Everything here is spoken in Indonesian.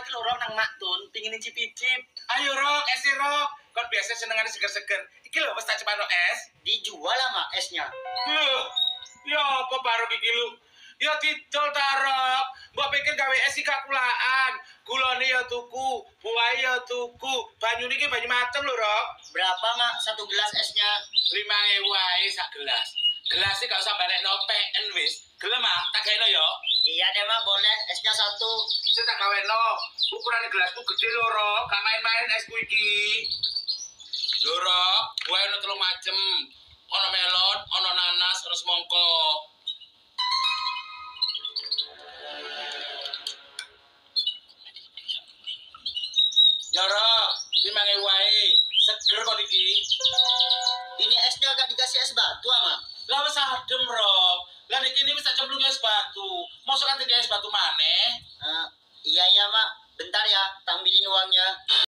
lho Rok nang Mak Tun, pingin icip-icip. Ayo Rok, es Rok. Kon biasa senengane seger-seger. Iki lho wis tak cepano es. Dijual lah Mak esnya. Loh, ya apa baru iki lu? Ya didol ta Rok. Mbok pikir gawe es iki kakulaan. Gulane ya tuku, buahe ya tuku. Banyune iki banyu macem lho Rok. Berapa Mak satu gelas esnya? 5.000 wae sak gelas. Gelasnya gak usah balekno PN wis. Gelem ah, tak gaeno yo. Iya deh Mak, boleh esnya satu. Sing tak gaweno. Ukuran gelasku gede lho Rok. Gak main-main esku iki. Lho Rok, buahe ono 3 macem. Ono melon, ono nanas, ono semangka. Ya Rok, 5.000 wae. Seger kok iki. Ini esnya gak dikasih es batu Mak. Lah wis adem Rok. Lah iki wis tak cemplung es batu. Mosok kate es batu maneh? Iya Mak, bentar ya, tak ambilin uangnya.